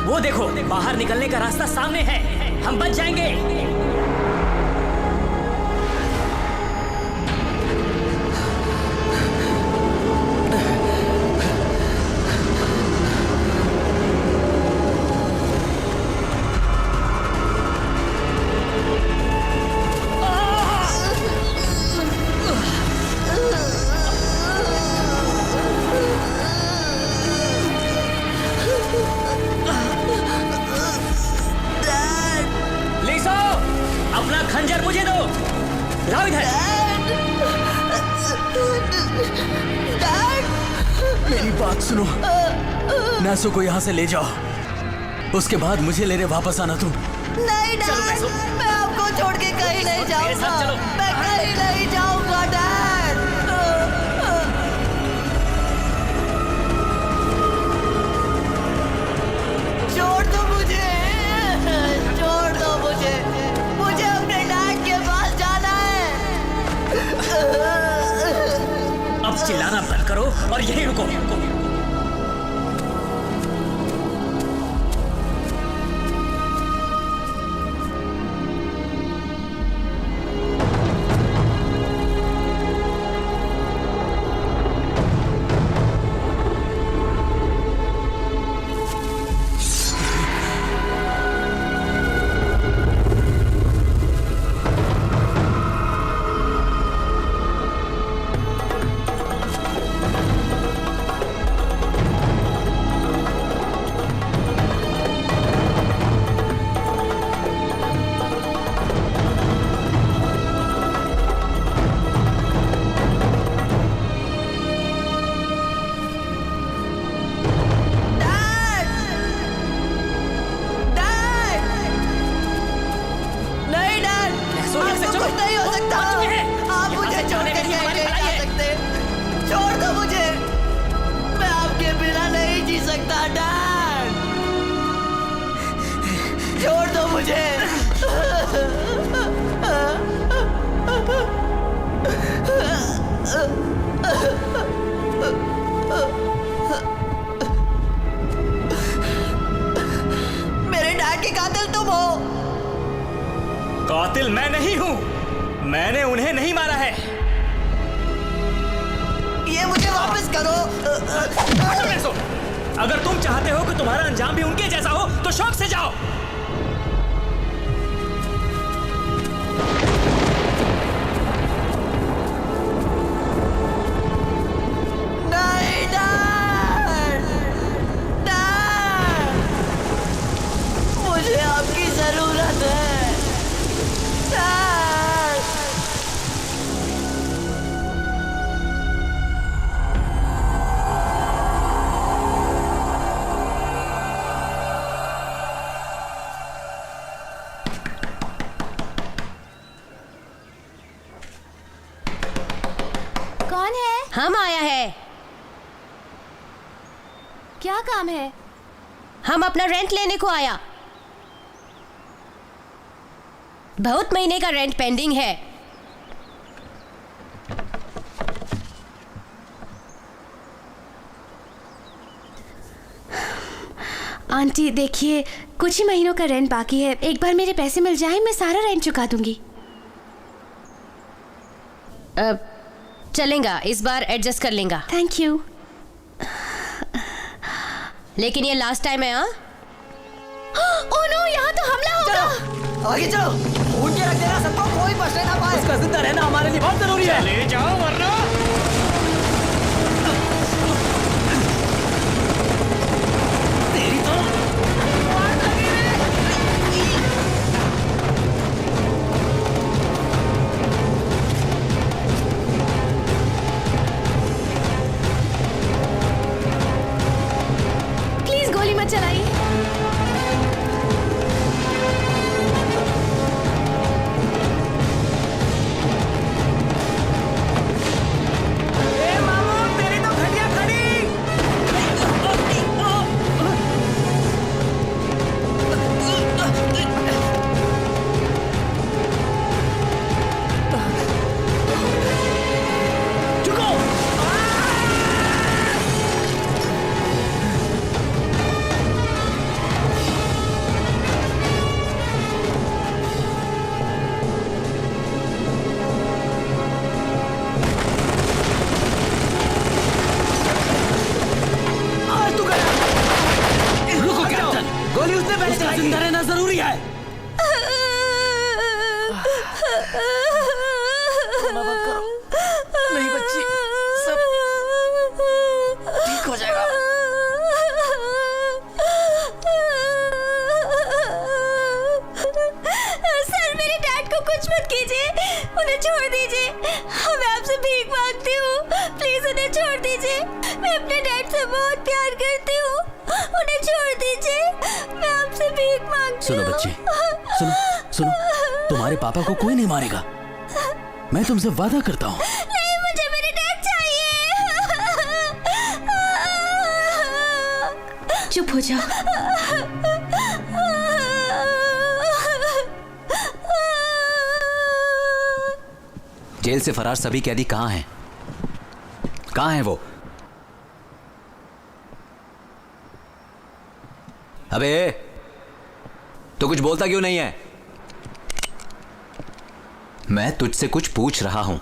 वो देखो, बाहर निकलने का रास्ता सामने है, हम बच जाएंगे। अपना खंजर मुझे दो, लाओ इधर। मेरी बात सुनो, नासो को यहाँ से ले जाओ, उसके बाद मुझे लेने वापस आना तुम। नहीं डैड, मैं आपको छोड़ के कहीं नहीं जाऊंगा, मैं कहीं नहीं जाऊंगा डैड। छोड़ दो मुझे, छोड़ दो मुझे, मुझे अपने डैड के पास जाना है। अब चिल्लाना बंद करो और यहीं रुको। मेरे डैड के कातिल तुम हो। कातिल मैं नहीं हूं, मैंने उन्हें नहीं मारा है। ये मुझे वापस करो। अगर तुम चाहते हो कि तुम्हारा अंजाम भी उनके जैसा हो तो शौक से जाओ। नहीं डैड, डैड, मुझे आपकी जरूरत है डैड। कौन है? हम आया है। क्या काम है? हम अपना रेंट लेने को आया। बहुत महीने का रेंट पेंडिंग है। आंटी देखिए, कुछ ही महीनों का रेंट बाकी है, एक बार मेरे पैसे मिल जाए मैं सारा रेंट चुका दूंगी। चलेगा, इस बार एडजस्ट कर लेगा। Thank you. लेकिन ये लास्ट टाइम है। हाँ, ओह नो, यहाँ तो हमला होगा। आगे चलो, ढूंढ के रख देना सबको, कोई बचने ना पाए। उसका जिंदा रहना हमारे लिए बहुत जरूरी है। ले जाओ वरना तेरी तो प्लीज गोली मत चलाइए। कितने पैसे उसका चलाएगी? जिंदा रहना जरूरी है। रोना बंद करो। नहीं बच्ची, सब ठीक हो जाएगा। सर मेरे डैड को कुछ मत कीजिए, उन्हें छोड़ दीजिए। मैं आपसे भीख मांगती हूँ, प्लीज उन्हें छोड़ दीजिए। मैं अपने डैड से बहुत प्यार करती हूँ, उन्हें छोड़ दीजिए। मैं आपसे भीख मांगती सुनो हूँ। बच्ची, सुनो, तुम्हारे पापा को कोई नहीं मारेगा। मैं तुमसे वादा करता हूँ। नहीं, मुझे मेरे डैड चाहिए। चुप हो जाओ। जेल से फरार सभी कैदी कहाँ हैं? कहाँ हैं वो? अबे तो कुछ बोलता क्यों नहीं है? मैं तुझसे कुछ पूछ रहा हूं।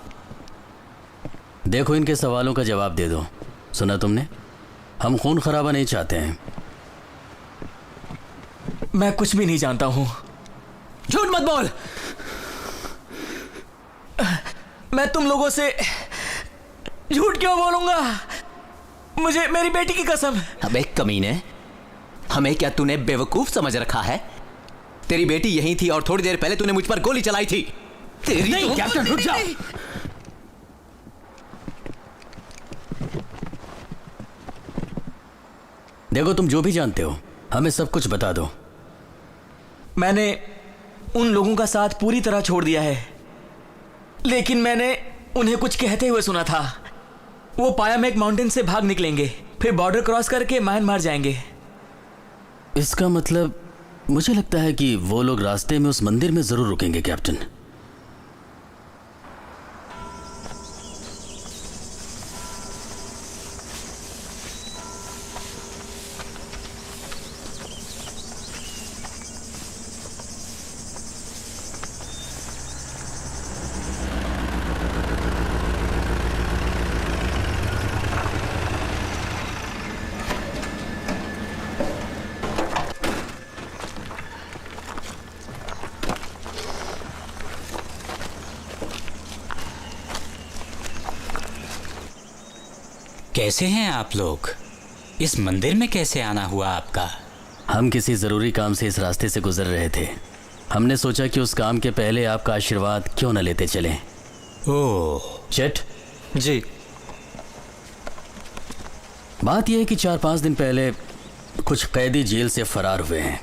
देखो, इनके सवालों का जवाब दे दो। सुना तुमने? हम खून खराबा नहीं चाहते हैं। मैं कुछ भी नहीं जानता हूँ। झूठ मत बोल। मैं तुम लोगों से झूठ क्यों बोलूंगा? मुझे मेरी बेटी की कसम। अबे कमीने, हमें क्या तूने बेवकूफ समझ रखा है? तेरी बेटी यहीं थी और थोड़ी देर पहले तूने मुझ पर गोली चलाई थी। तेरी नहीं कैप्टन, रुक जाओ। देखो, तुम जो भी जानते हो हमें सब कुछ बता दो। मैंने उन लोगों का साथ पूरी तरह छोड़ दिया है, लेकिन मैंने उन्हें कुछ कहते हुए सुना था। वो पायामेक माउंटेन से भाग निकलेंगे, फिर बॉर्डर क्रॉस करके म्यांमार जाएंगे। इसका मतलब मुझे लगता है कि वो लोग रास्ते में उस मंदिर में जरूर रुकेंगे कैप्टन। कैसे हैं आप लोग? इस मंदिर में कैसे आना हुआ आपका? हम किसी जरूरी काम से इस रास्ते से गुजर रहे थे। हमने सोचा कि उस काम के पहले आपका आशीर्वाद क्यों न लेते चलें। ओह चेट, जी। बात यह है कि 4-5 दिन पहले कुछ कैदी जेल से फरार हुए हैं।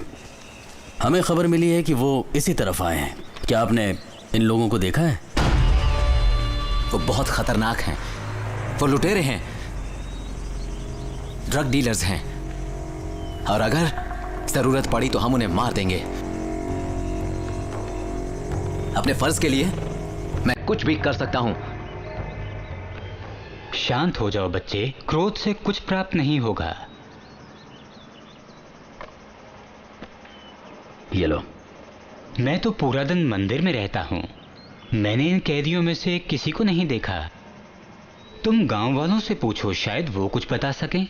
हमें खबर मिली है कि वो इसी तरफ आए हैं। क्या आपने इन लोगों को देखा है? वो बहुत खतरनाक हैं। वो लुटेरे हैं, ड्रग डीलर्स हैं, और अगर जरूरत पड़ी तो हम उन्हें मार देंगे। अपने फर्ज के लिए मैं कुछ भी कर सकता हूं। शांत हो जाओ बच्चे, क्रोध से कुछ प्राप्त नहीं होगा। ये लो। मैं तो पूरा दिन मंदिर में रहता हूं। मैंने इन कैदियों में से किसी को नहीं देखा। तुम गांव वालों से पूछो, शायद वो कुछ बता सकें।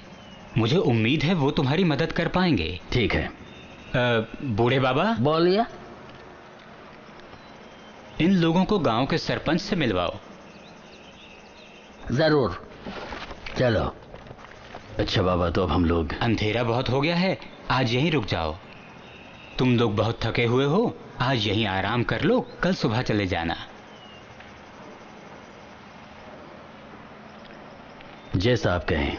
मुझे उम्मीद है वो तुम्हारी मदद कर पाएंगे। ठीक है। बूढ़े बाबा, बोलिए। इन लोगों को गांव के सरपंच से मिलवाओ। जरूर, चलो। अच्छा बाबा, तो अब हम लोग। अंधेरा बहुत हो गया है, आज यहीं रुक जाओ। तुम लोग बहुत थके हुए हो, आज यहीं आराम कर लो, कल सुबह चले जाना। जैसा आप कहें।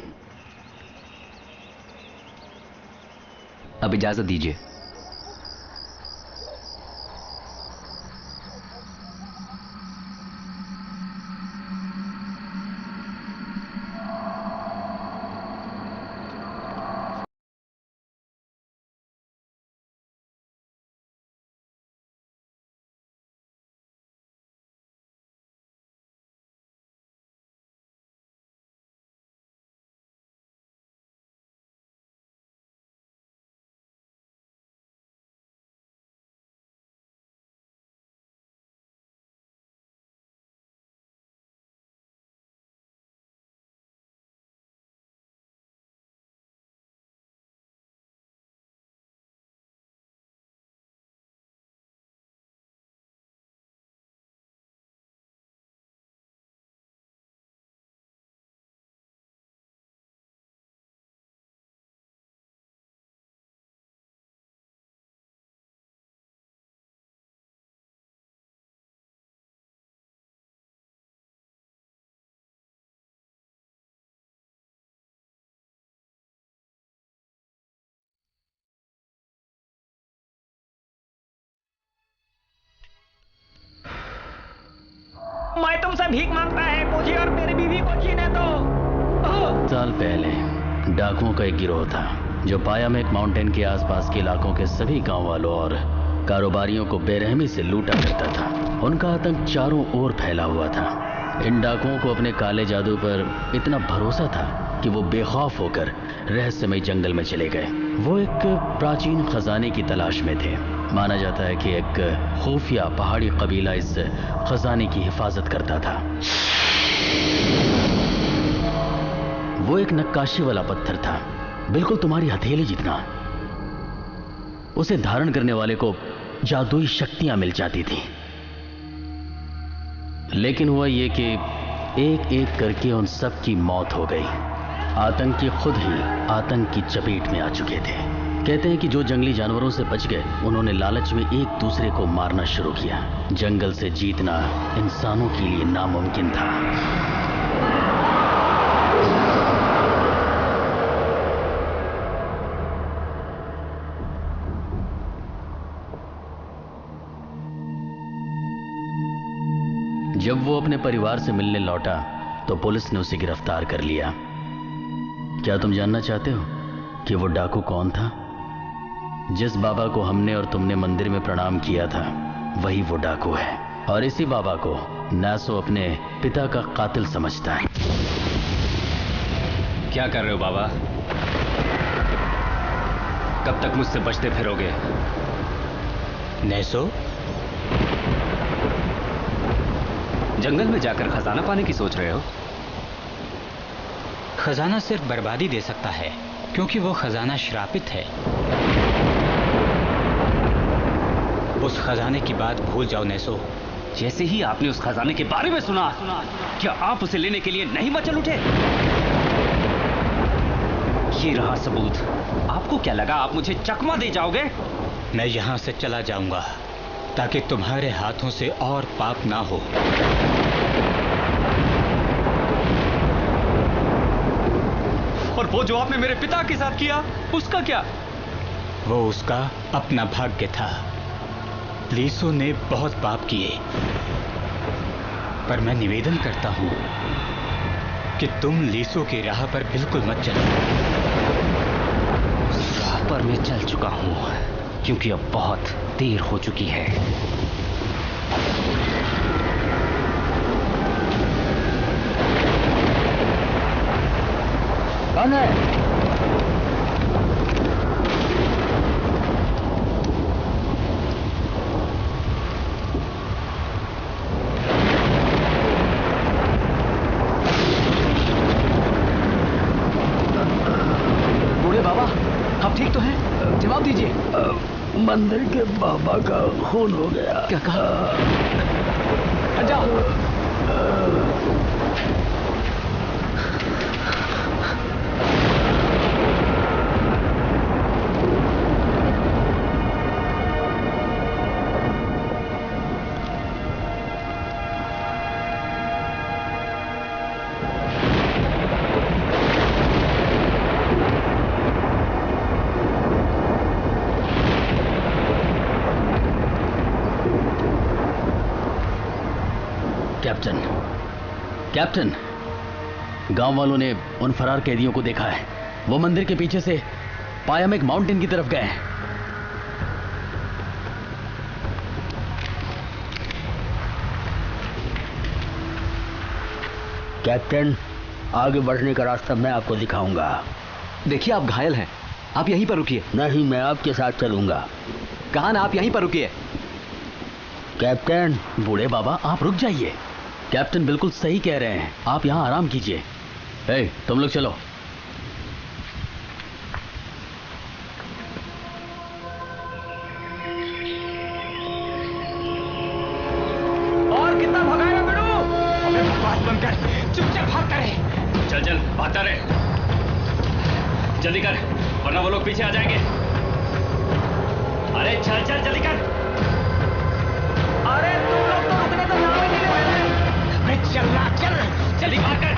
अब इजाजत दीजिए। भीख मांगता है, मुझे और मेरी बीवी को जीने दो। साल पहले डाकुओं का एक गिरोह था जो पायामेक माउंटेन के आसपास के इलाकों के सभी गांव वालों और कारोबारियों को बेरहमी से लूटा करता था। उनका आतंक चारों ओर फैला हुआ था। इन डाकुओं को अपने काले जादू पर इतना भरोसा था कि वो बेखौफ होकर रहस्यमय जंगल में चले गए। वो एक प्राचीन खजाने की तलाश में थे। माना जाता है कि एक खुफिया पहाड़ी कबीला इस खजाने की हिफाजत करता था। वो एक नक्काशी वाला पत्थर था, बिल्कुल तुम्हारी हथेली जितना। उसे धारण करने वाले को जादुई शक्तियां मिल जाती थी। लेकिन हुआ ये कि एक एक करके उन सब की मौत हो गई। आतंकी खुद ही आतंक की चपेट में आ चुके थे। कहते हैं कि जो जंगली जानवरों से बच गए उन्होंने लालच में एक दूसरे को मारना शुरू किया। जंगल से जीतना इंसानों के लिए नामुमकिन था। जब वो अपने परिवार से मिलने लौटा तो पुलिस ने उसे गिरफ्तार कर लिया। क्या तुम जानना चाहते हो कि वो डाकू कौन था? जिस बाबा को हमने और तुमने मंदिर में प्रणाम किया था वही वो डाकू है। और इसी बाबा को नासो अपने पिता का कातिल समझता है। क्या कर रहे हो बाबा? कब तक मुझसे बचते फिरोगे? नैसो, जंगल में जाकर खजाना पाने की सोच रहे हो? खजाना सिर्फ बर्बादी दे सकता है, क्योंकि वो खजाना श्रापित है। उस खजाने की बात भूल जाओ नैसो। जैसे ही आपने उस खजाने के बारे में सुना, क्या आप उसे लेने के लिए नहीं मचल उठे? ये रहा सबूत। आपको क्या लगा आप मुझे चकमा दे जाओगे? मैं यहां से चला जाऊंगा ताकि तुम्हारे हाथों से और पाप ना हो। और वो जो आपने मेरे पिता के साथ किया, उसका क्या? वो उसका अपना भाग्य था। लीसो ने बहुत पाप किए, पर मैं निवेदन करता हूं कि तुम लीसो की राह पर बिल्कुल मत चलो। उस राह पर मैं चल चुका हूं, क्योंकि अब बहुत देर हो चुकी है। कौन है? बूढ़े बाबा, आप ठीक तो हैं? जवाब दीजिए। मंदिर के बाबा का खून हो गया। क्या कहा? हट जाओ। कैप्टन, गांव वालों ने उन फरार कैदियों को देखा है। वो मंदिर के पीछे से पायामेक माउंटेन की तरफ गए हैं। कैप्टन, आगे बढ़ने का रास्ता मैं आपको दिखाऊंगा। देखिए, आप घायल हैं, आप यहीं पर रुकिए। नहीं, मैं आपके साथ चलूंगा। कहा ना, आप यहीं पर रुकिए। कैप्टन। बूढ़े बाबा, आप रुक जाइए। कैप्टन बिल्कुल सही कह रहे हैं, आप यहां आराम कीजिए। तुम लोग चलो। और कितना भगाएगा बिड़ू? हमें बकवास बंद कर, चुपचाप भागता रहे। चल भागता रहे, जल्दी कर, वरना वो लोग पीछे आ जाएंगे। अरे चल जल्दी कर। अरे तुम लोग तो रुकने का नाम ही नहीं ले रहे। अरे चल जल्दी भाग कर।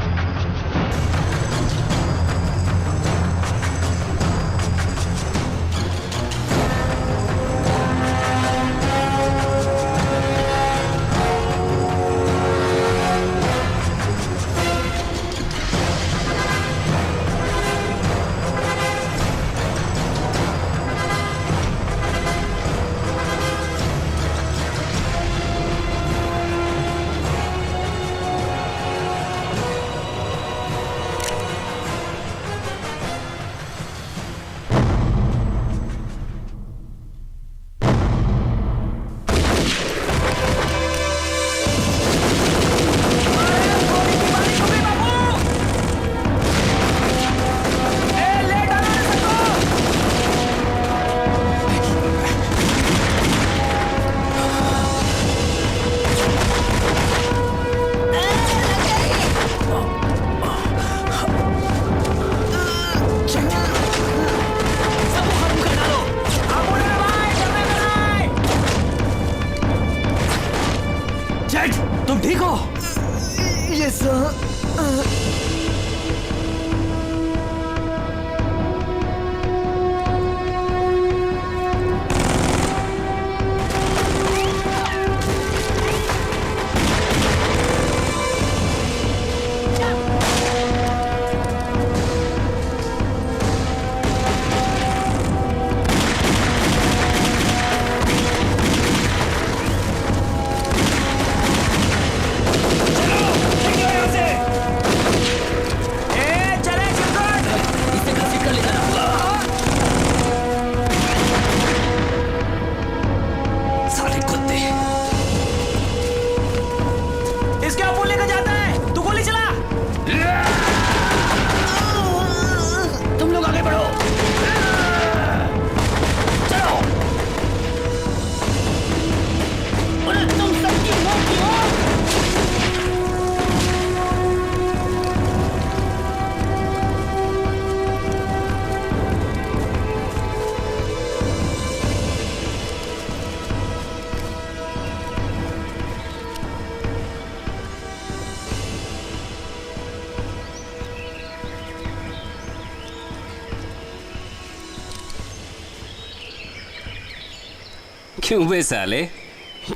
क्यों बे साले,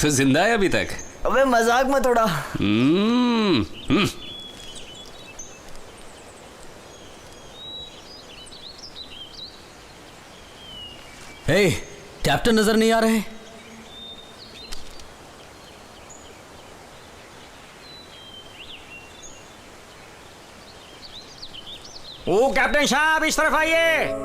तो जिंदा है अभी तक? अबे मजाक मत उड़ा। हे, कैप्टन नजर नहीं आ रहे? ओ कैप्टन साहब, इस तरफ आइए।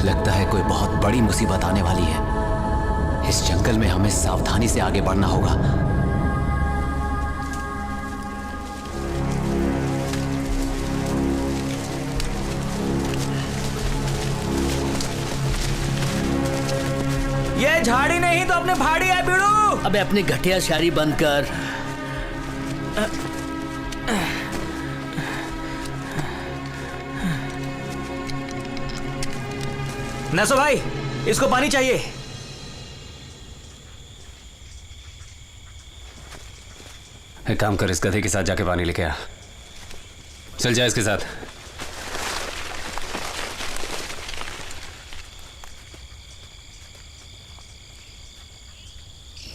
लगता है कोई बहुत बड़ी मुसीबत आने वाली है। इस जंगल में हमें सावधानी से आगे बढ़ना होगा। ये झाड़ी नहीं तो अपने भाड़ी है बिड़ू। अबे अपनी घटिया शायरी बंद कर। नसो भाई, इसको पानी चाहिए। एक काम कर, इस गधे के साथ जाके पानी लेके आ। चल जा इसके साथ।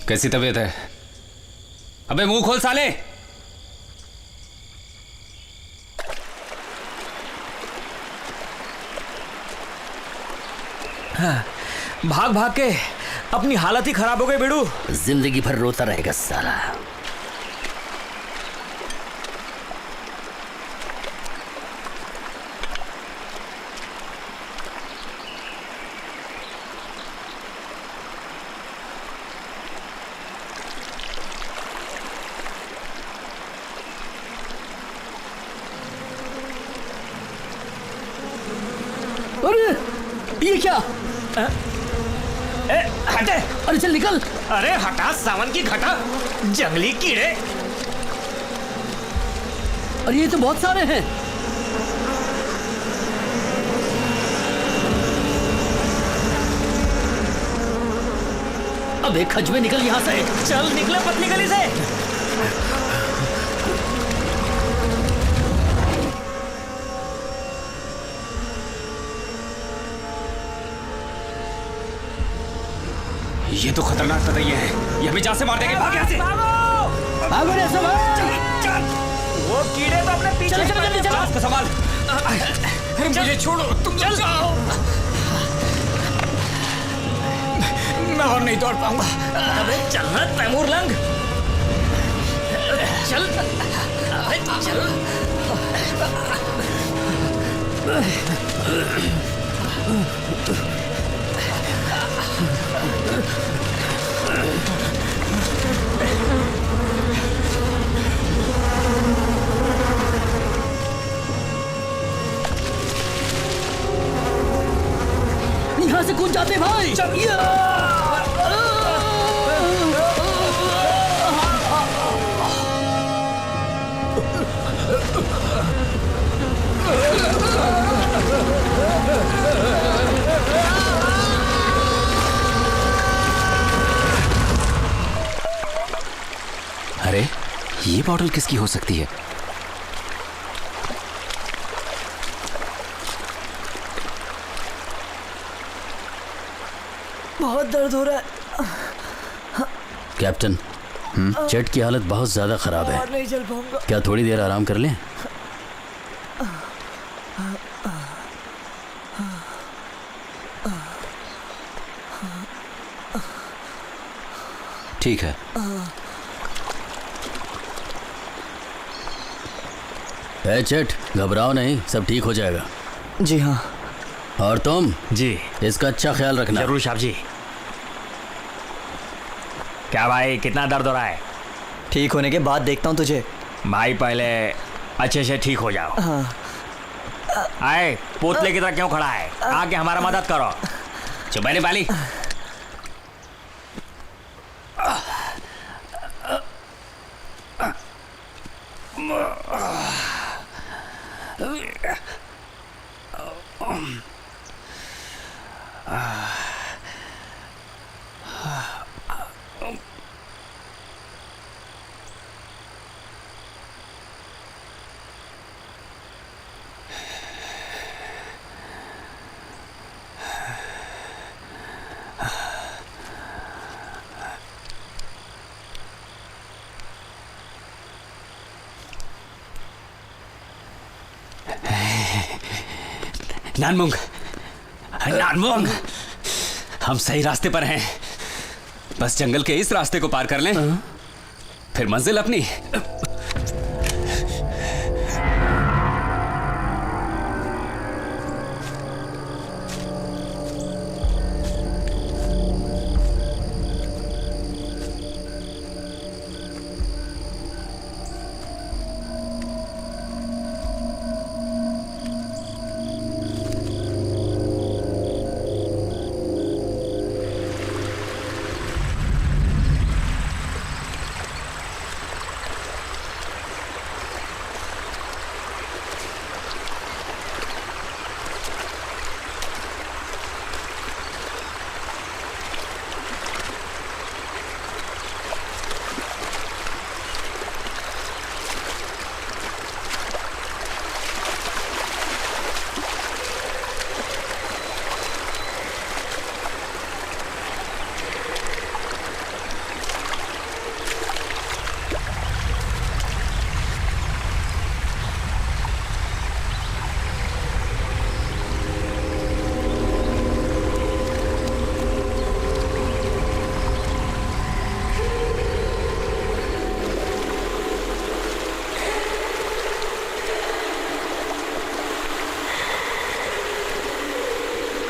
कैसी तबीयत है? अबे मुंह खोल साले। भाग भाग के अपनी हालत ही खराब हो गई बिड़ू। जिंदगी भर रोता रहेगा साला। अरे ये क्या? हटे। अरे चल निकल। अरे हटा सावन की घटा, जंगली कीड़े। और ये तो बहुत सारे हैं। अबे खजवे निकल यहाँ से। चल निकले पतली गली से। ये तो खतरनाक ततैया है, ये हमें जान से मार देंगे। भाग यहाँ से। भागो रे सब। वो कीड़े तो अपने पीछे। चल जल्दी चल। उसको संभाल। अरे मुझे छोड़ो, तुम चल जाओ। मैं और नहीं दौड़ पाऊंगा। अबे चलना तैमूर लंग। चल अबे चल। जल्दी। अरे ये बॉटल किसकी हो सकती है? बहुत दर्द हो रहा है। कैप्टन, जेट की हालत बहुत ज्यादा खराब है। और नहीं चल पाऊंगा। क्या थोड़ी देर आराम कर लें? ठीक है। ए जेट, घबराओ नहीं, सब ठीक हो जाएगा। जी हाँ। और तुम जी इसका अच्छा ख्याल रखना। जरूर साहब जी। क्या भाई, कितना दर्द हो रहा है? ठीक होने के बाद देखता हूँ तुझे। भाई पहले अच्छे से ठीक हो जाओ। हाँ। आए, पोतले की तरह क्यों खड़ा है? आके हमारा मदद करो। चुपैली पाली। नानमुंग, नानमुंग, हम सही रास्ते पर हैं। बस जंगल के इस रास्ते को पार कर लें, फिर मंजिल अपनी।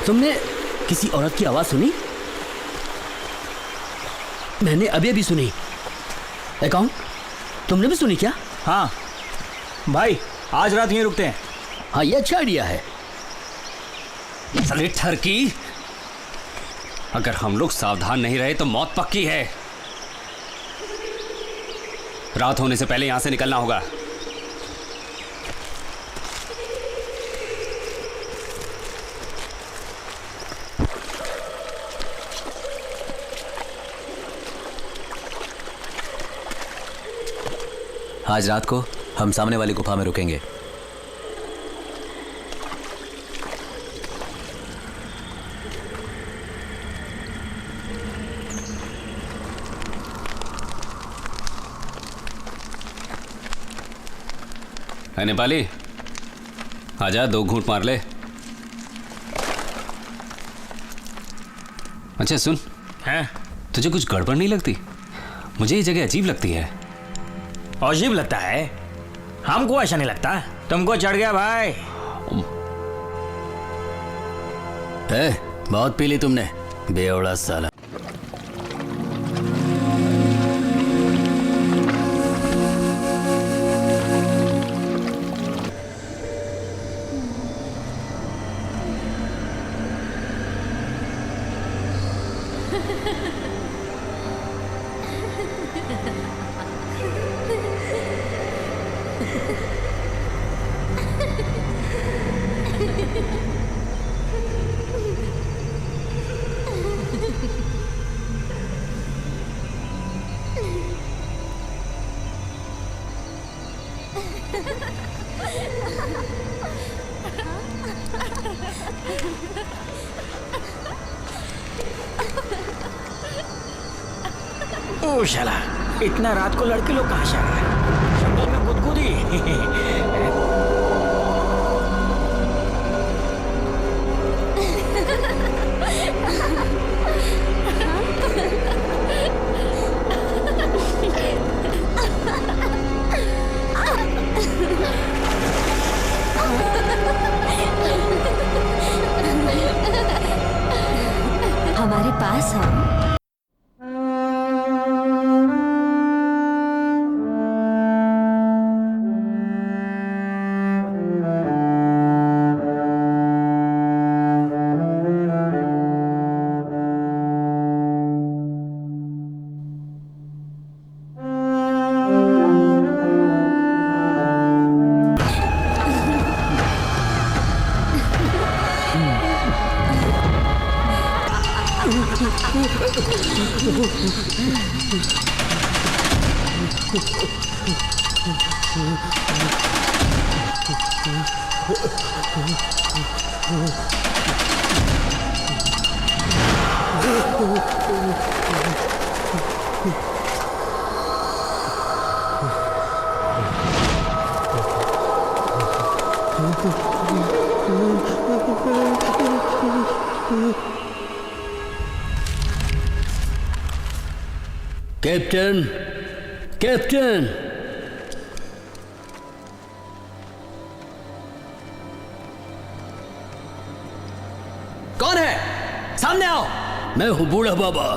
तुमने किसी औरत की आवाज सुनी? मैंने अभी अभी सुनी। अकाउंट, तुमने भी सुनी क्या? हाँ भाई, आज रात यहीं रुकते हैं। हाँ, ये अच्छा आइडिया है। साले ठरकी, अगर हम लोग सावधान नहीं रहे तो मौत पक्की है। रात होने से पहले यहां से निकलना होगा। आज रात को हम सामने वाली गुफा में रुकेंगे। नेपाली, आजा, 2 घूंट मार ले। अच्छा सुन, हैं? तुझे कुछ गड़बड़ नहीं लगती? मुझे ये जगह अजीब लगती है। अजीब लगता है? हमको ऐसा नहीं लगता। तुमको चढ़ गया भाई। बहुत पी ली तुमने, बेवड़ा साला। ओ शाला, इतना रात को लड़के लोग कहाँ से आ रहे हैं? जंगल में गुदगुदी। हमारे पास हो। कैप्टन, कैप्टन, कौन है? सामने आओ। मैं हूँ बूढ़ा बाबा।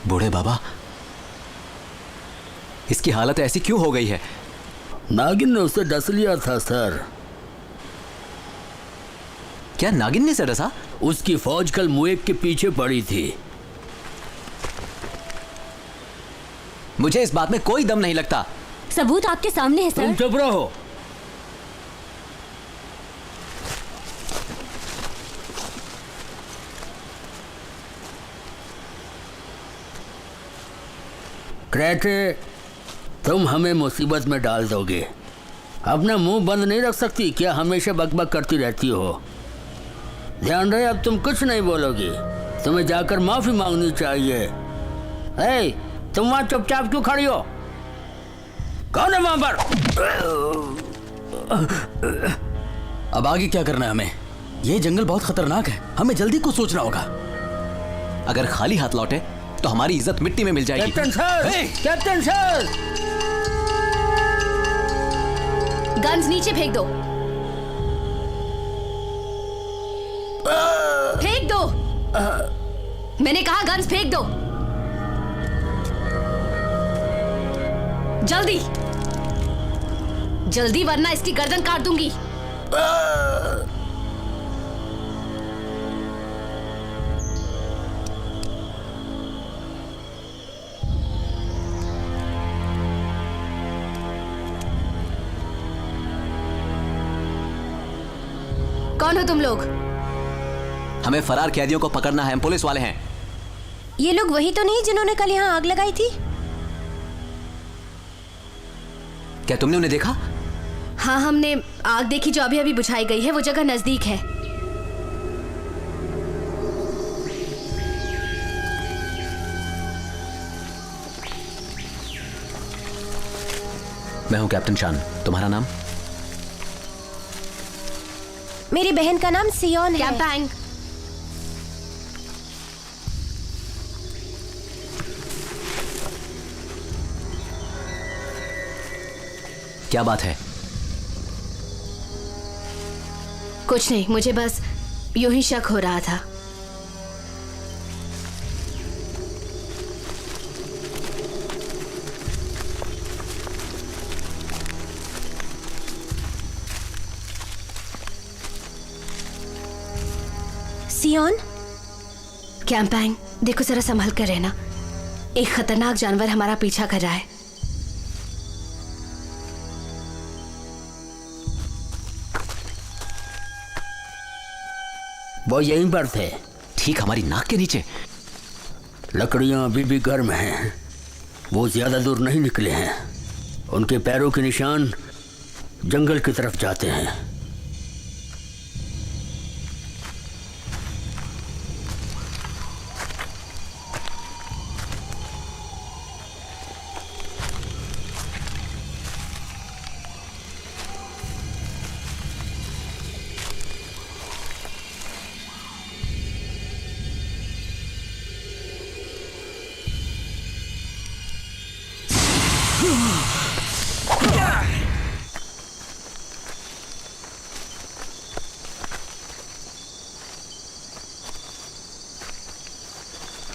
बूढ़े बाबा, इसकी हालत ऐसी क्यों हो गई है? नागिन ने उसे डस लिया था सर। क्या नागिन ने से डसा? उसकी फौज कल मुएक के पीछे पड़ी थी। मुझे इस बात में कोई दम नहीं लगता। सबूत आपके सामने है सर। तुम चुप रहो। क्रेटे, तुम हमें मुसीबत में डाल दोगे। अपना मुंह बंद नहीं रख सकती क्या? हमेशा बकबक करती रहती हो। ध्यान रहे, अब तुम कुछ नहीं बोलोगी। तुम्हें जाकर माफी मांगनी चाहिए। ए, तुम वहां चुपचाप क्यों खड़ी हो? कौन है वहां पर? अब आगे क्या करना है हमें? यह जंगल बहुत खतरनाक है, हमें जल्दी कुछ सोचना होगा। अगर खाली हाथ लौटे तो हमारी इज्जत मिट्टी में मिल जाएगी। Captain sir, captain sir, guns नीचे फेंक दो। फेंक दो। मैंने कहा गन्स फेंक दो। जल्दी जल्दी, वरना इसकी गर्दन काट दूंगी। कौन हो तुम लोग? हमें फरार कैदियों को पकड़ना है, हम पुलिस वाले हैं। ये लोग वही तो नहीं जिन्होंने कल यहाँ आग लगाई थी? क्या तुमने उन्हें देखा? हाँ, हमने आग देखी जो अभी अभी बुझाई गई है। वो जगह नजदीक है। मैं हूं कैप्टन शान। तुम्हारा नाम? मेरी बहन का नाम सियोन है। कैंपैंग, क्या बात है? कुछ नहीं, मुझे बस यूं ही शक हो रहा था। सियोन, कैंपैंग, देखो जरा संभल कर रहना। एक खतरनाक जानवर हमारा पीछा कर रहा है। वो यहीं पर थे, ठीक हमारी नाक के नीचे। लकड़ियां अभी भी गर्म हैं। वो ज्यादा दूर नहीं निकले हैं। उनके पैरों के निशान जंगल की तरफ जाते हैं।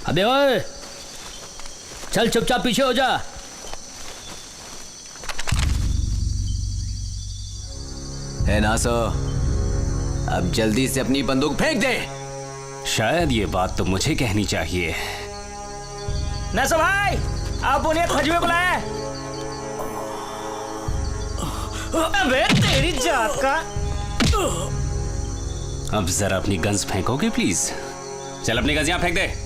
अबे ओए, चल चुपचाप पीछे हो जा। है नासो, अब जल्दी से अपनी बंदूक फेंक दे। शायद ये बात तो मुझे कहनी चाहिए। नासो भाई, आप उन्हें फौज में बुलाया। अबे तेरी जात का। अब जरा अपनी गन्स फेंकोगे प्लीज? चल अपनी गन्स यहां फेंक दे।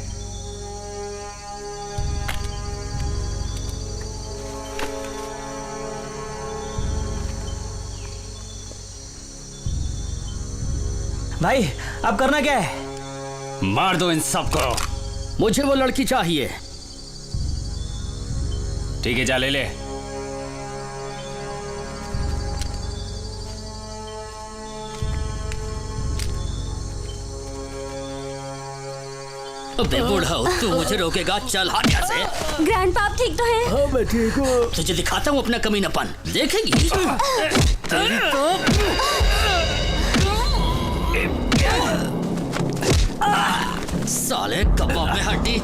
भाई अब करना क्या है? मार दो इन सबको। मुझे वो लड़की चाहिए। ठीक है, जा ले ले। अबे बूढ़ा, तू मुझे रोकेगा? चल हट यहाँ से। ग्रैंडपा आप ठीक तो हैं? हाँ मैं ठीक हूँ। तुझे दिखाता हूँ अपना कमीनापन, देखेगी? तेरी तो साले कबाब में हड्डी।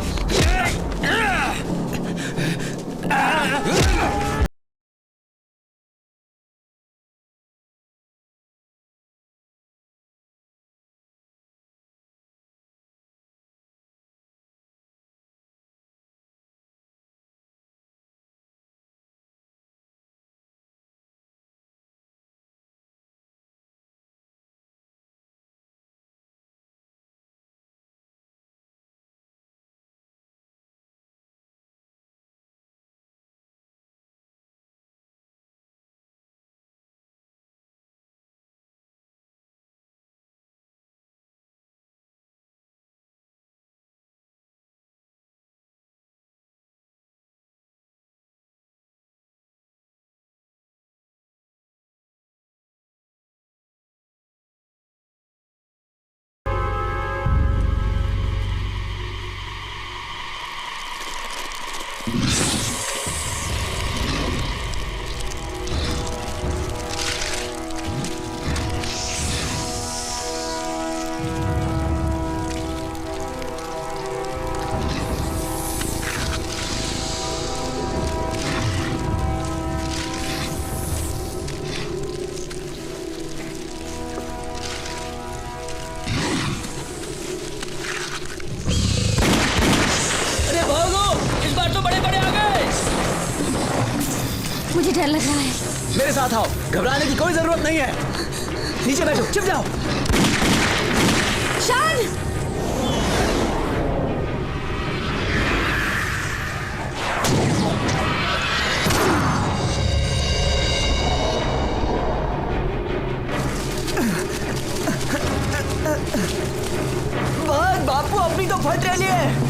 मुझे डर लग रहा है। मेरे साथ आओ, घबराने की कोई जरूरत नहीं है। नीचे बैठो, छिप जाओ। शान! बापू अपनी तो फट रही है।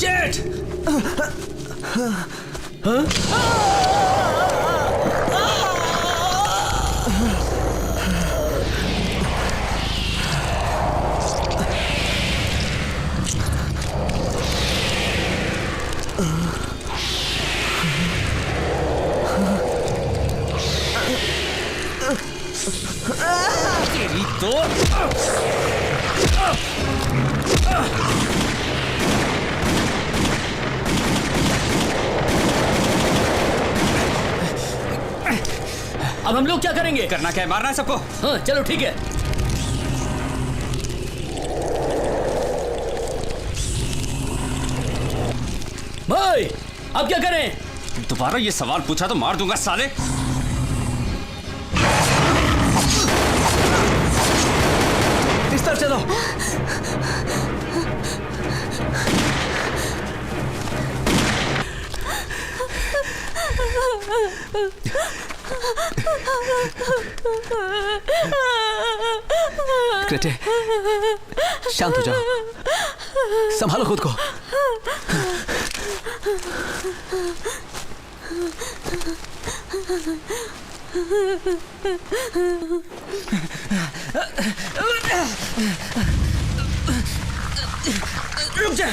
जेट! तेरी तो अब हम लोग क्या करेंगे? करना क्या है? मारना है सबको। हाँ चलो ठीक है। भाई अब क्या करें? दोबारा ये सवाल पूछा तो मार दूंगा साले। इस तरफ चलो। क्रेटे, शांत हो जाओ, संभालो खुद को। रुक जा।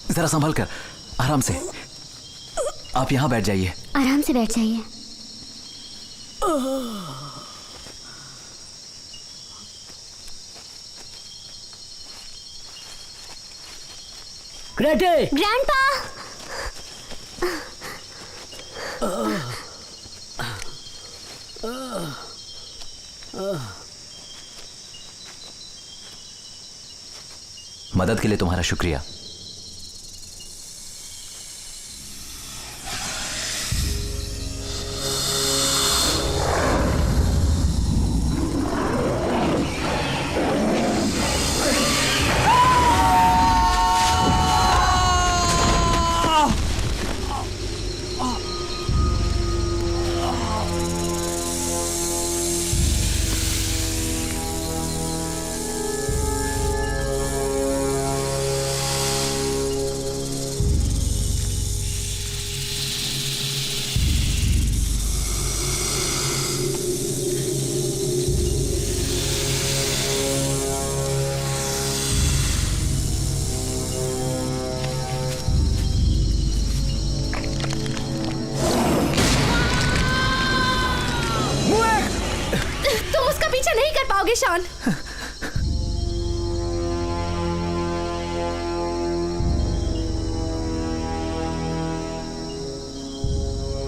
जरा संभल कर, आराम से। आप यहां बैठ जाइए। आराम से बैठ जाइए। क्रेटे! ग्रैंडपा! मदद के लिए तुम्हारा शुक्रिया। शान,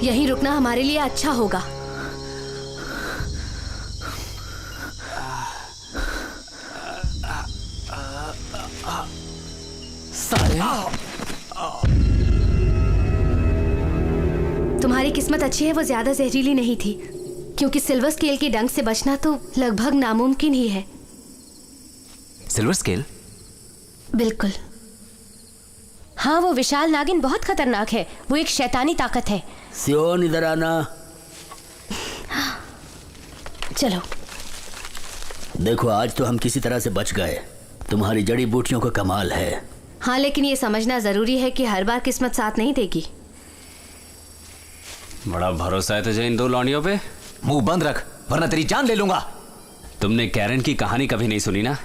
यहीं रुकना हमारे लिए अच्छा होगा। तुम्हारी किस्मत अच्छी है, वो ज्यादा जहरीली नहीं थी, क्योंकि सिल्वर स्केल के डंक से बचना तो लगभग नामुमकिन ही है। Silver scale? बिल्कुल। हाँ, वो विशाल नागिन बहुत खतरनाक है। वो एक शैतानी ताकत है। सियोन, इधर आना। चलो। देखो, आज तो हम किसी तरह से बच गए। तुम्हारी जड़ी बूटियों का कमाल है। हाँ, लेकिन ये समझना जरूरी है कि हर बार किस्मत साथ नहीं देगी। बड़ा भरोसा है तुझे इन दो लौंडियों पे। मुंह बंद रख, वरना तेरी जान ले लूंगा। तुमने कैरन की कहानी कभी नहीं सुनी ना?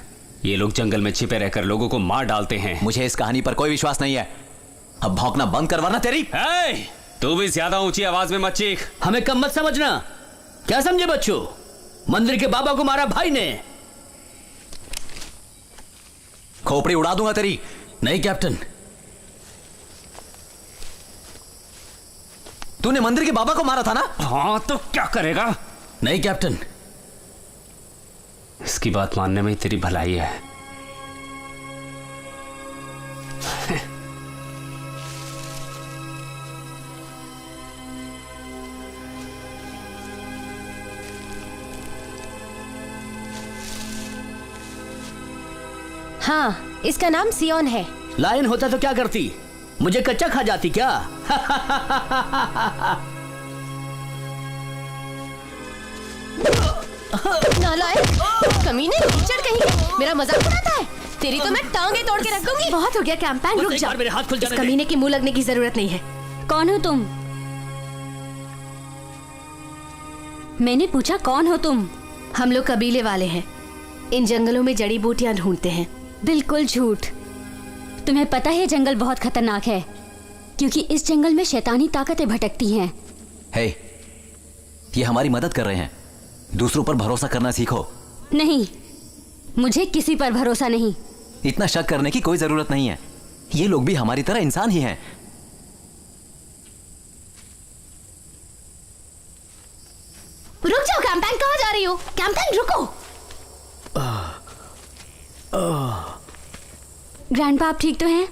ये लोग जंगल में छिपे रहकर लोगों को मार डालते हैं। मुझे इस कहानी पर कोई विश्वास नहीं है। अब भौंकना बंद कर, वरना तेरी। तू भी ज्यादा ऊंची आवाज में मत चीख। हमें कम मत समझना। क्या समझे बच्चों? मंदिर के बाबा को मारा भाई ने। खोपड़ी उड़ा दूंगा तेरी। नहीं कैप्टन, तूने मंदिर के बाबा को मारा था ना? हाँ, तो क्या करेगा? नहीं कैप्टन, इसकी बात मानने में तेरी भलाई है। हाँ, इसका नाम सियोन है। लायन होता तो क्या करती? मुझे कच्चा खा जाती क्या? नालायक, कमीने, कीचड़ कहीं, मेरा मजाक उड़ाता है। तेरी तो मैं टांगे तोड़ के रखूंगी। बहुत हो गया कैंपेन, रुक जा। मेरे हाथ खुल जाने इस कमीने की मुंह लगने की जरूरत नहीं है। कौन हो तुम? मैंने पूछा कौन हो तुम? हम लोग कबीले वाले हैं, इन जंगलों में जड़ी बूटियां ढूंढते हैं। बिल्कुल झूठ। तुम्हें पता है जंगल बहुत खतरनाक है, क्योंकि इस जंगल में शैतानी ताकतें भटकती हैं। हे, ये हमारी मदद कर रहे हैं, दूसरों पर भरोसा करना सीखो। नहीं, मुझे किसी पर भरोसा नहीं। इतना शक करने की कोई जरूरत नहीं है, ये लोग भी हमारी तरह इंसान ही हैं। रुक जाओ कैंपेन, कहाँ जा रही हो? कैंपेन रुको। ग्रैंडपा आप ठीक तो हैं?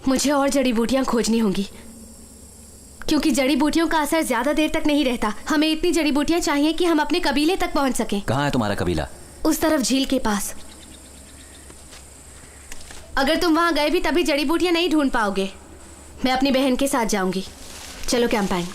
मुझे और जड़ी बूटियां खोजनी होंगी, क्योंकि जड़ी बूटियों का असर ज्यादा देर तक नहीं रहता। हमें इतनी जड़ी बूटियां चाहिए कि हम अपने कबीले तक पहुंच सकें। कहाँ है तुम्हारा कबीला? उस तरफ झील के पास। अगर तुम वहां गए भी तभी जड़ी बूटियां नहीं ढूंढ पाओगे। मैं अपनी बहन के साथ जाऊंगी। चलो कैंपेन।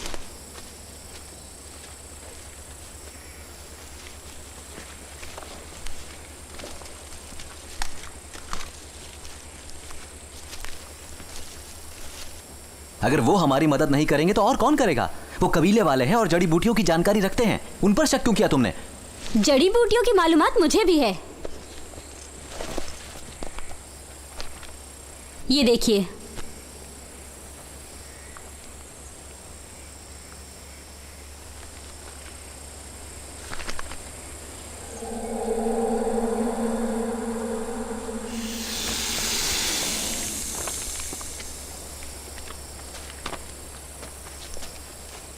अगर वो हमारी मदद नहीं करेंगे तो और कौन करेगा? वो कबीले वाले हैं और जड़ी बूटियों की जानकारी रखते हैं, उन पर शक क्यों किया तुमने? जड़ी बूटियों की मालूमात मुझे भी है। ये देखिए,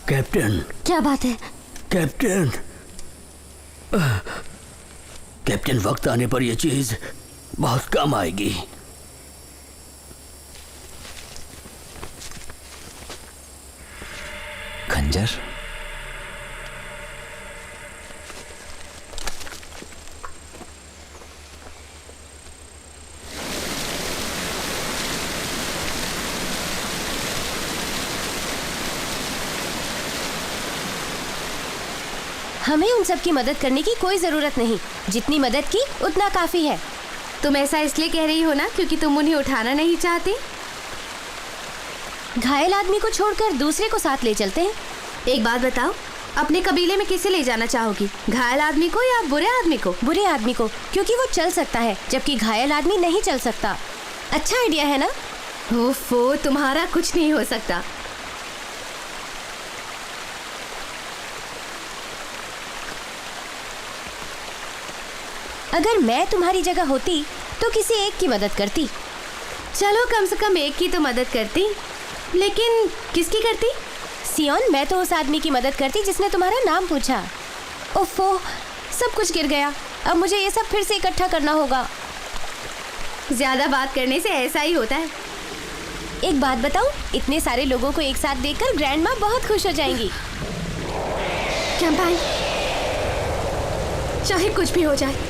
कैप्टन। क्या बात है? कैप्टन, कैप्टन, वक्त आने पर यह चीज बहुत काम आएगी। खंजर? हमें उन सब की मदद करने की कोई जरूरत नहीं। जितनी मदद की उतना काफी है। तुम ऐसा इसलिए कह रही हो ना क्योंकि तुम उन्हें उठाना नहीं चाहती? घायल आदमी को छोड़कर दूसरे को साथ ले चलते हैं। एक बात बताओ, अपने कबीले में किसे ले जाना चाहोगी? घायल आदमी को या बुरे आदमी को? बुरे आदमी को, क्योंकि वो चल सकता है जबकि घायल आदमी नहीं चल सकता। अच्छा आइडिया है ना? ओफो, तुम्हारा कुछ नहीं हो सकता। अगर मैं तुम्हारी जगह होती तो किसी एक की मदद करती। चलो कम से कम एक की तो मदद करती, लेकिन किसकी करती? सियोन, मैं तो उस आदमी की मदद करती जिसने तुम्हारा नाम पूछा। ओफो, सब कुछ गिर गया। अब मुझे ये सब फिर से इकट्ठा करना होगा। ज्यादा बात करने से ऐसा ही होता है। एक बात बताऊं, इतने सारे लोगों को एक साथ देखकर ग्रैंडमा बहुत खुश हो जाएंगी। कैंपेन, चाहे कुछ भी हो जाए,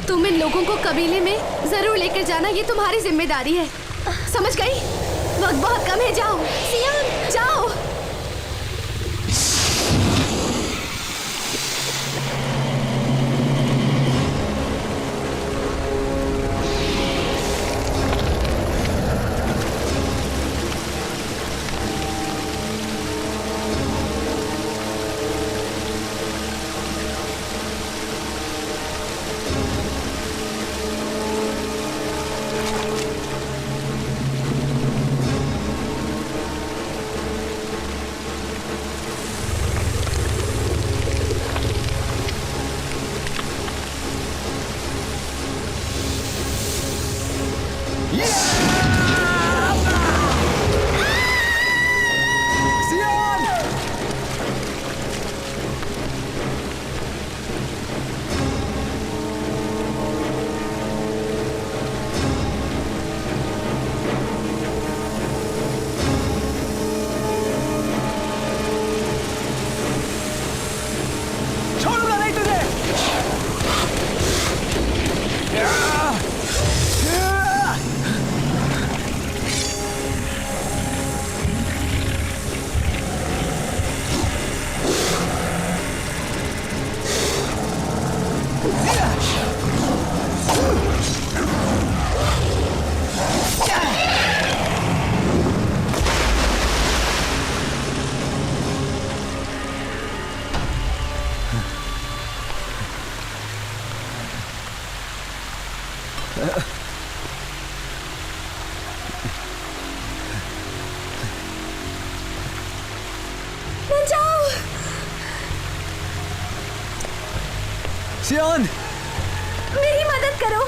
तुम इन लोगों को कबीले में जरूर लेकर जाना, ये तुम्हारी जिम्मेदारी है। समझ गई? वक्त बहुत कम है, जाओ सियान, जाओ। सियोन, मेरी मदद करो।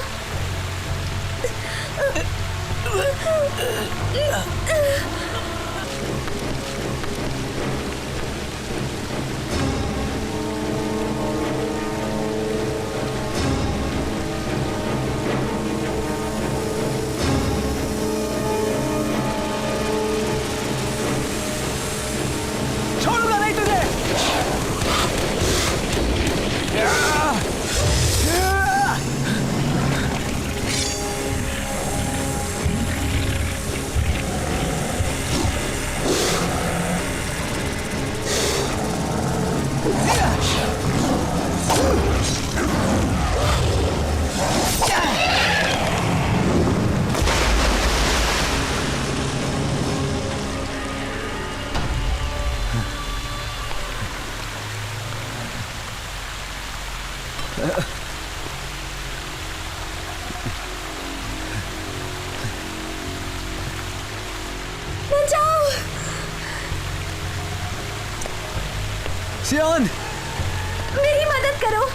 छोड़ूंगा नहीं तुझे। बचाओ। सियोन, मेरी मदद करो।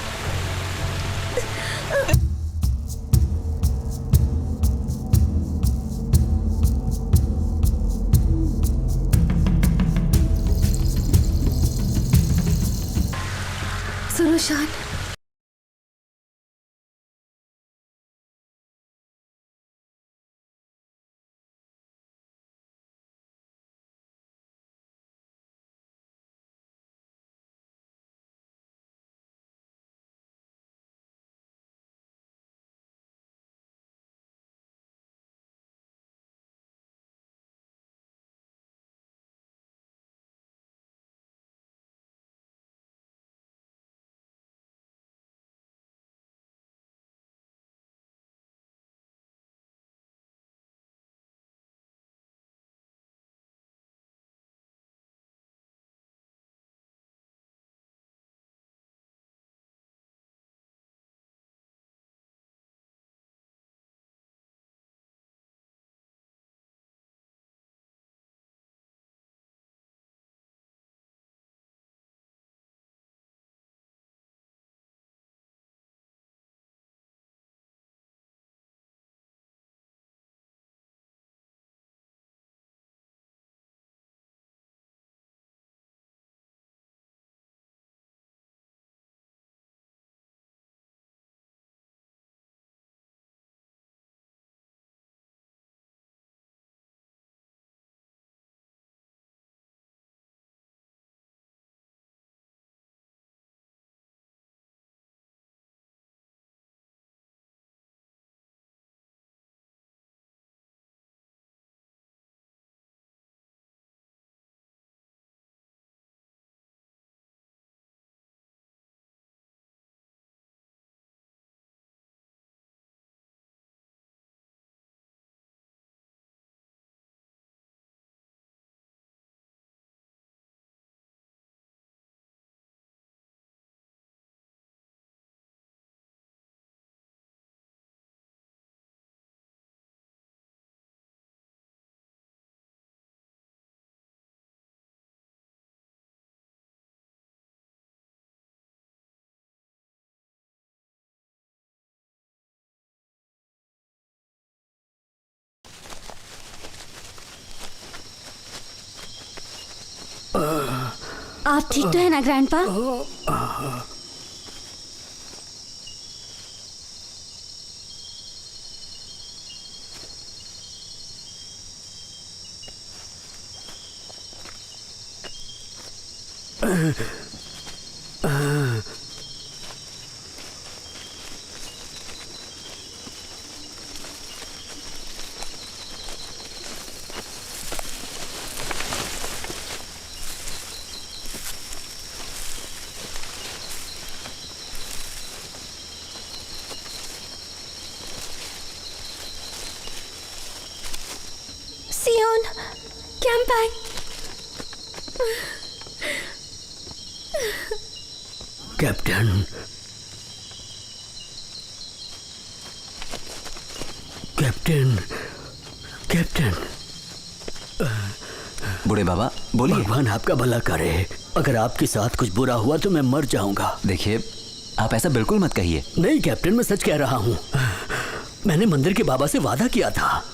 सुनो शान, आप ठीक तो है ना ग्रैंडपा? सियोन, कैंपाई। Captain, captain, captain. बूढ़े बाबा बोलिए। भगवान आपका भला करे। अगर आपके साथ कुछ बुरा हुआ तो मैं मर जाऊंगा। देखिए, आप ऐसा बिल्कुल मत कहिए। नहीं कैप्टन, मैं सच कह रहा हूँ। मैंने मंदिर के बाबा से वादा किया था।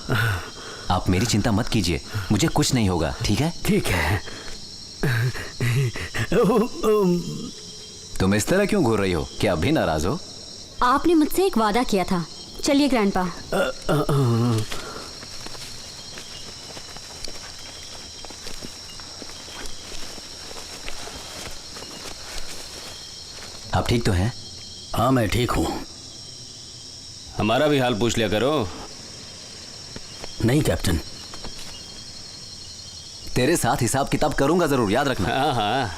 आप मेरी चिंता मत कीजिए, मुझे कुछ नहीं होगा, ठीक है? ठीक है। तुम इस तरह क्यों घूर रही हो? क्या अभी नाराज हो? आपने मुझसे एक वादा किया था। चलिए ग्रैंडपा। आप ठीक तो हैं? हाँ मैं ठीक हूँ। हमारा भी हाल पूछ लिया करो। नहीं कैप्टन। तेरे साथ हिसाब किताब करूंगा जरूर, याद रखना। हाँ हाँ।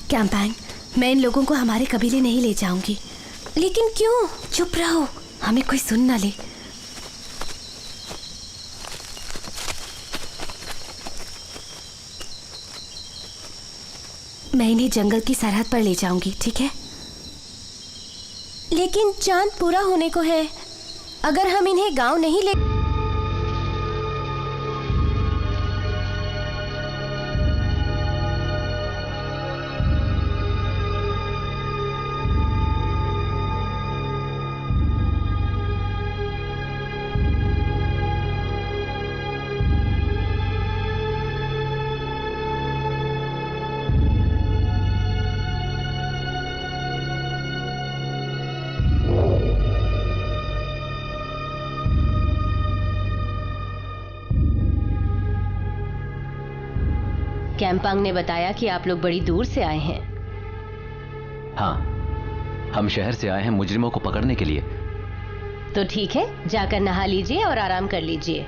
कैंपैंग, मैं इन लोगों को हमारे कबीले नहीं ले जाऊंगी। लेकिन क्यों? चुप रहो, हमें कोई सुन ना ले। मैं इन्हें जंगल की सरहद पर ले जाऊंगी, ठीक है? लेकिन चांद पूरा होने को है। अगर हम इन्हें गांव नहीं ले कैंपांग ने बताया कि आप लोग बड़ी दूर से आए हैं। हाँ, हम शहर से आए हैं मुजरिमों को पकड़ने के लिए। तो ठीक है, जाकर नहा लीजिए और आराम कर लीजिए।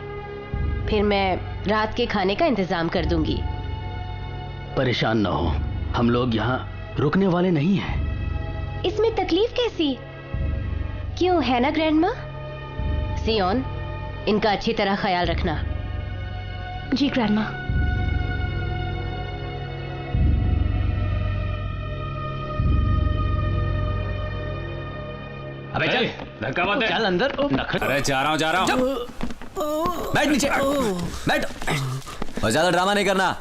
फिर मैं रात के खाने का इंतजाम कर दूंगी। परेशान ना हो, हम लोग यहाँ रुकने वाले नहीं हैं। इसमें तकलीफ कैसी? क्यों, है ना ग्रैंडमा? सियोन, इनका अच्छी तरह ख्याल रखना। जी ग्रैंडमा। अबे चल, धक्का मत दे। चल अंदर। अरे जा रहा हूँ। बैठ नीचे, बैठ। और ज्यादा ड्रामा नहीं करना।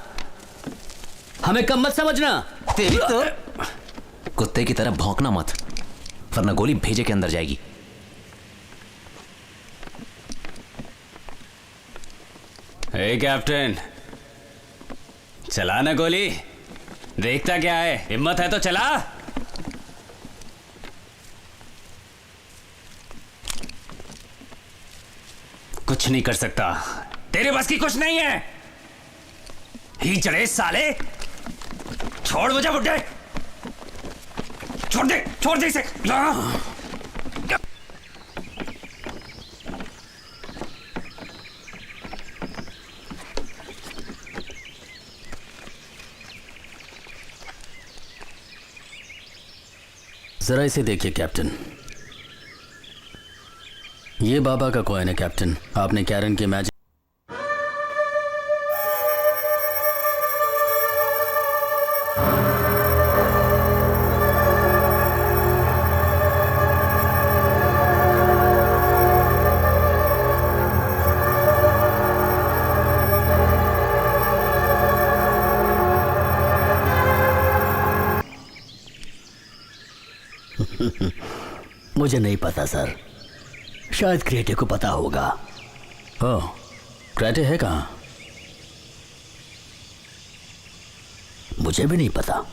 हमें कम मत समझना। तेरी तो कुत्ते की तरह भौंकना मत, वरना गोली भेजे के अंदर जाएगी। हे कैप्टन, चला ना गोली। देखता क्या है, हिम्मत है तो चला। कुछ नहीं कर सकता, तेरे बस की कुछ नहीं है। ही चढ़े साले, छोड़ मुझे बुड्ढे, छोड़ दे इसे। जरा इसे देखिए कैप्टन। ये बाबा का कॉइन है कैप्टन। आपने कैरन के मैच मुझे नहीं पता सर, शायद क्रेटे को पता होगा। ओह, क्रेटे है कहाँ? मुझे भी नहीं पता।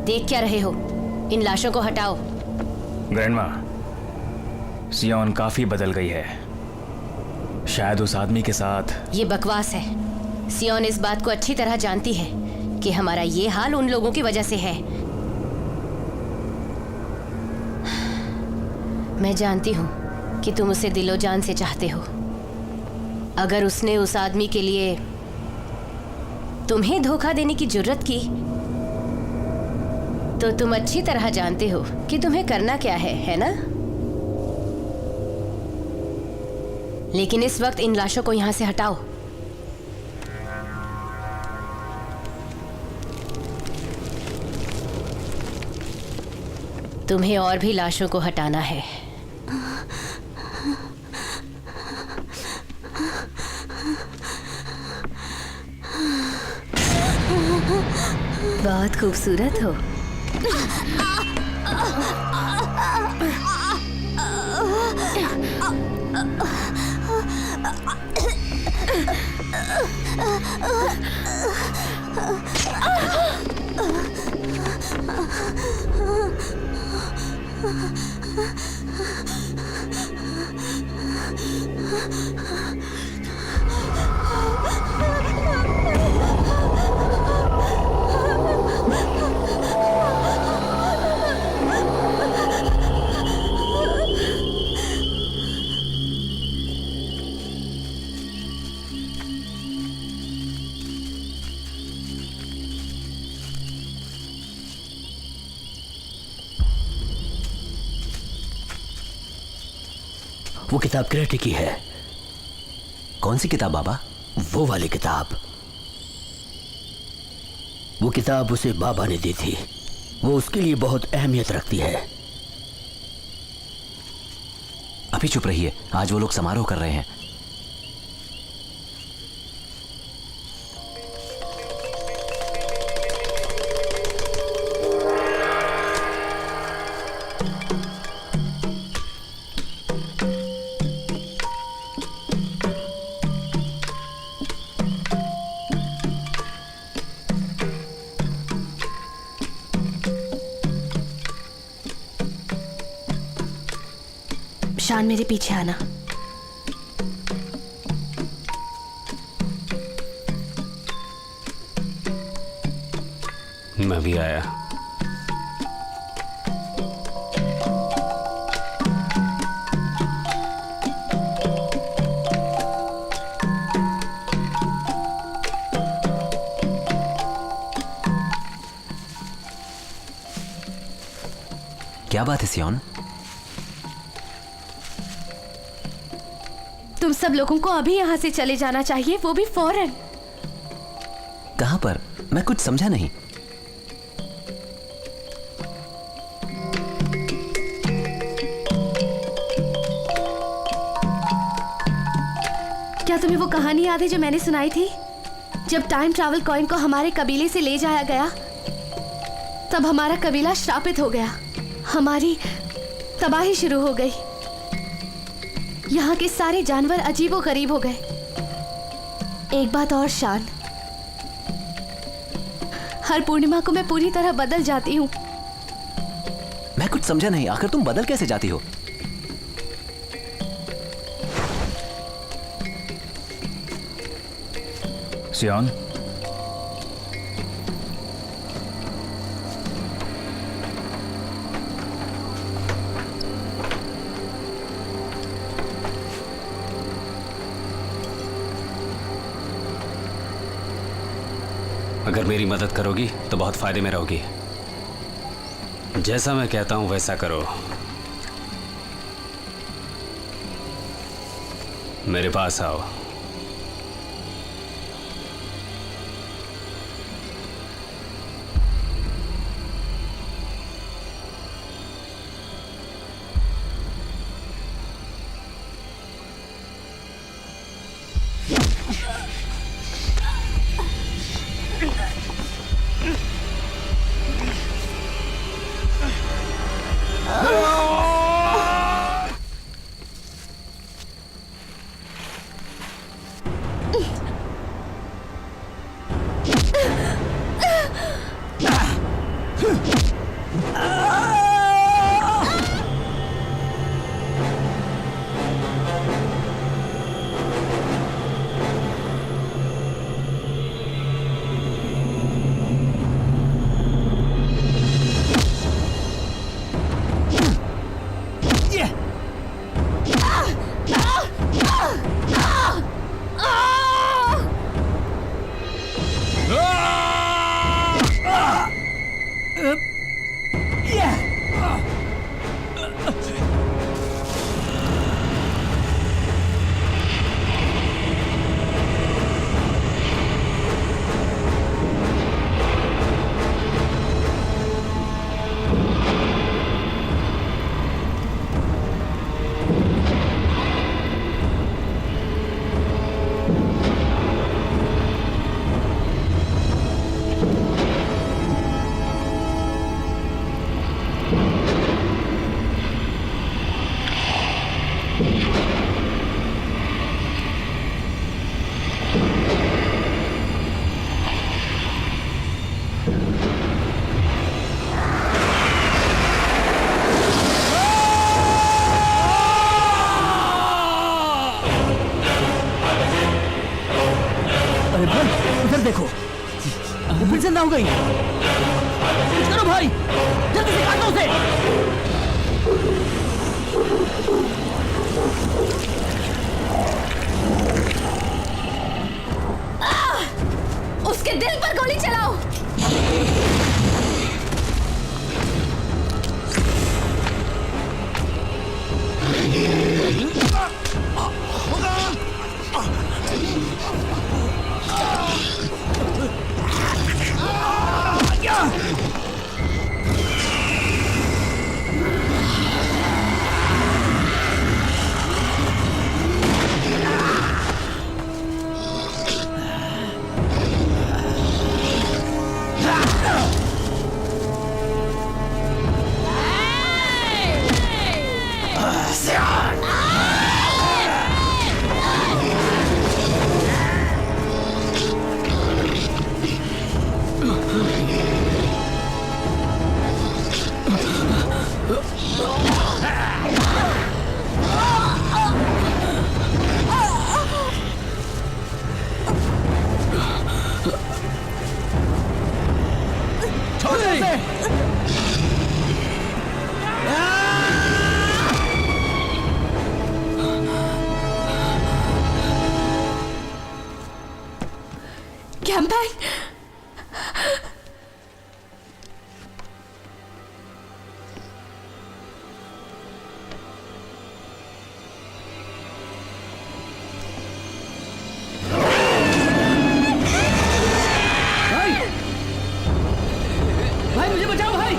देख क्या रहे हो? इन लाशों को हटाओ। ग्रैंडमा, सियोन काफी बदल गई है। शायद उस आदमी के साथ। ये बकवास है। सियोन इस बात को अच्छी तरह जानती है कि हमारा ये हाल उन लोगों की वजह से है। मैं जानती हूं कि तुम उसे दिलो जान से चाहते हो। अगर उसने उस आदमी के लिए तुम्हें धोखा देने की जुर्रत की तो तुम अच्छी तरह जानते हो कि तुम्हें करना क्या है ना? लेकिन इस वक्त इन लाशों को यहां से हटाओ। तुम्हें और भी लाशों को हटाना है। बहुत खूबसूरत हो। वो किताब क्रेटे की है। कौन सी किताब बाबा? वो वाली किताब। वो किताब उसे बाबा ने दी थी। वो उसके लिए बहुत अहमियत रखती है। अभी चुप रहिए, आज वो लोग समारोह कर रहे हैं। शान, मेरे पीछे आना। मैं भी आया। क्या बात है सियोन? तुम सब लोगों को अभी यहाँ से चले जाना चाहिए, वो भी फौरन। कहां पर? मैं कुछ समझा नहीं। क्या तुम्हें वो कहानी याद है जो मैंने सुनाई थी? जब टाइम ट्रैवल कॉइन को हमारे कबीले से ले जाया गया, तब हमारा कबीला श्रापित हो गया। हमारी तबाही शुरू हो गई। यहाँ के सारे जानवर अजीबो गरीब हो गए। एक बात और शान, हर पूर्णिमा को मैं पूरी तरह बदल जाती हूँ। मैं कुछ समझा नहीं, आखिर तुम बदल कैसे जाती हो? सियोन, अगर मेरी मदद करोगी तो बहुत फायदे में रहोगी। जैसा मैं कहता हूं वैसा करो। मेरे पास आओ। अरे भाई इधर देखो, वो फिर जिंदा हो गई। कुछ करो भाई, जल्दी से काटो उसे। उसके दिल पर गोली चलाओ। कैंपैन, भाई मुझे बचाओ भाई।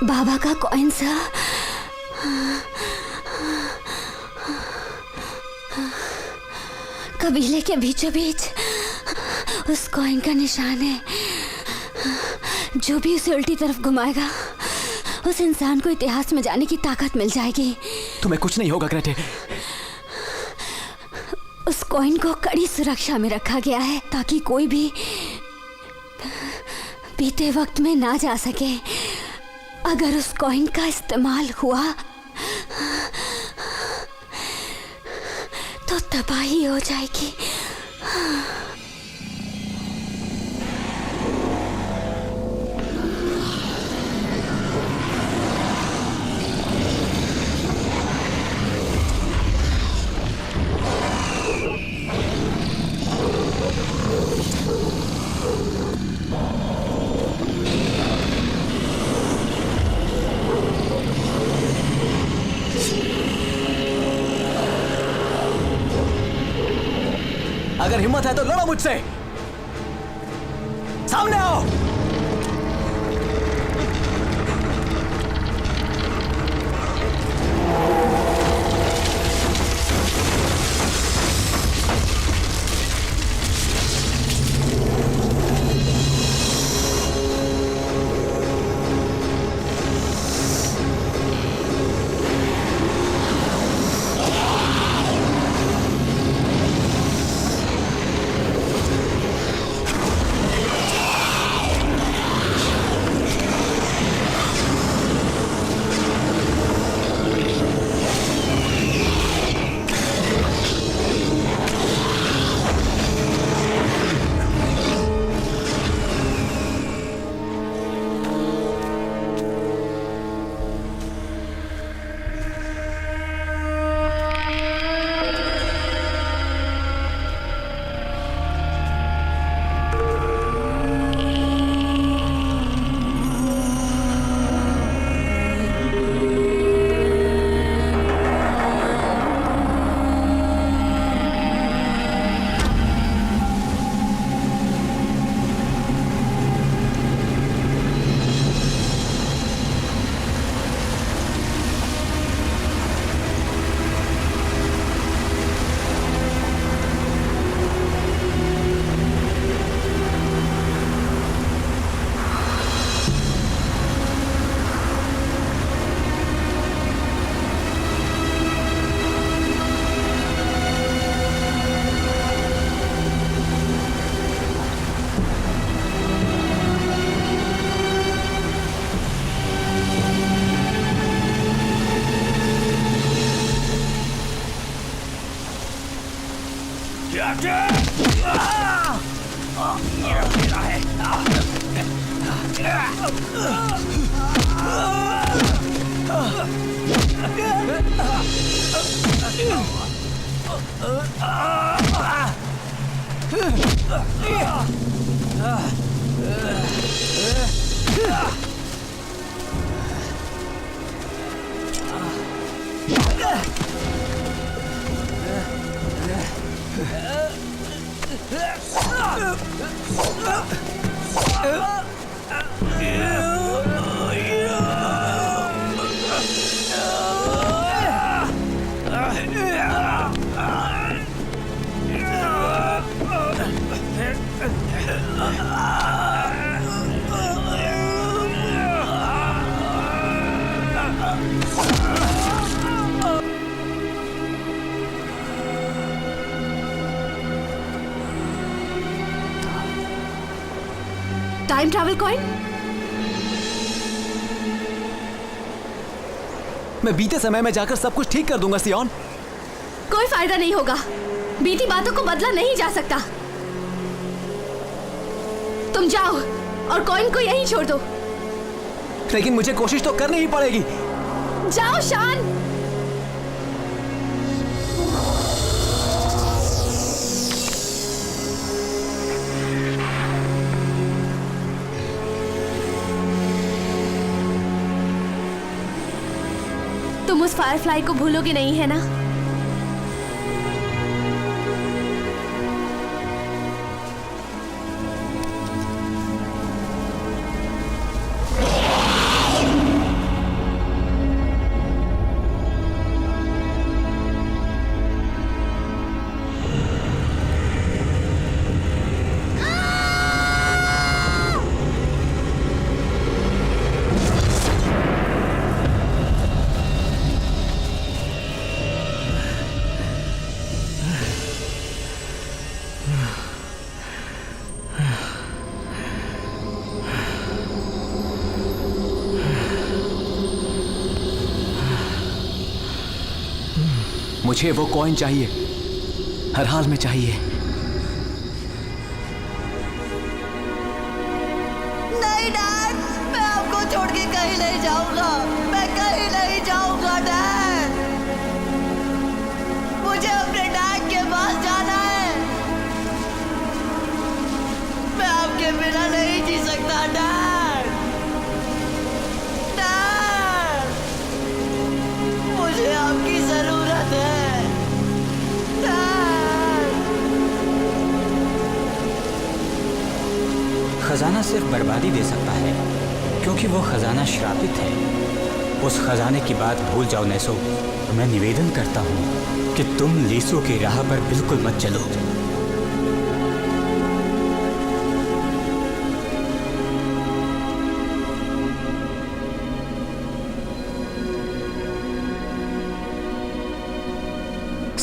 बाबा का कॉइन सा। कबीले के बीचों बीच उस कॉइन का निशान है। जो भी उसे उल्टी तरफ घुमाएगा उस इंसान को इतिहास में जाने की ताकत मिल जाएगी। तुम्हें कुछ नहीं होगा ग्रेटे। उस कॉइन को कड़ी सुरक्षा में रखा गया है ताकि कोई भी बीते वक्त में ना जा सके। अगर उस कॉइन का इस्तेमाल हुआ तो तबाही हो जाएगी। अगर हिम्मत है तो लड़ो मुझसे, सामने आओ। Time travel coin? मैं बीते समय में जाकर सब कुछ ठीक कर दूंगा सियोन। कोई फायदा नहीं होगा। बीती बातों को बदला नहीं जा सकता। तुम जाओ और कॉइन को यहीं छोड़ दो। लेकिन मुझे कोशिश तो करनी ही पड़ेगी। जाओ शान। तुम उस फायरफ्लाई को भूलोगे नहीं है ना? मुझे वो कॉइन चाहिए, हर हाल में चाहिए। नहीं डैड, मैं आपको छोड़ के कहीं नहीं जाऊंगा। मैं कहीं नहीं जाऊंगा डैड। मुझे अपने डैड के पास जाना है। मैं आपके बिना नहीं जी सकता डैड। डैड, मुझे आपकी जरूरत है। खजाना सिर्फ बर्बादी दे सकता है, क्योंकि वो खजाना श्रापित है। उस खजाने की बात भूल जाओ नेसो। मैं निवेदन करता हूँ कि तुम लीसो की राह पर बिल्कुल मत चलो।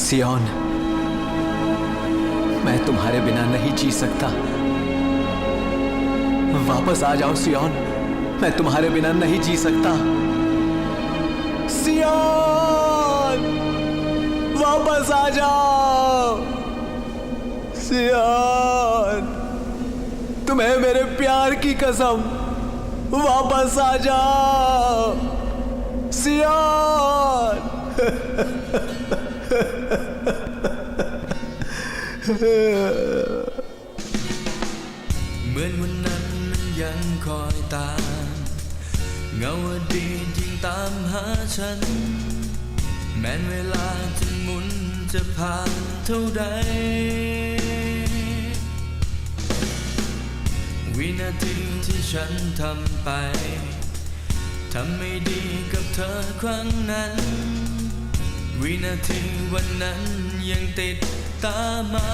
सियोन, मैं तुम्हारे बिना नहीं जी सकता। वापस आ जाओ सियोन, मैं तुम्हारे बिना नहीं जी सकता। सियोन, वापस आ जाओ। सियोन, तुम्हें मेरे प्यार की कसम, वापस आ जाओ सियोन।เหมือนวันนั้นมันยังคอยตามเงาอดีตยิ่งตามหาฉันแม้นเวลาจะหมุนจะผ่านเท่าใดวินาทีที่ฉันทำไปทำไม่ดีกับเธอครั้งนั้นวินาทีวันนั้นยังติดตามมา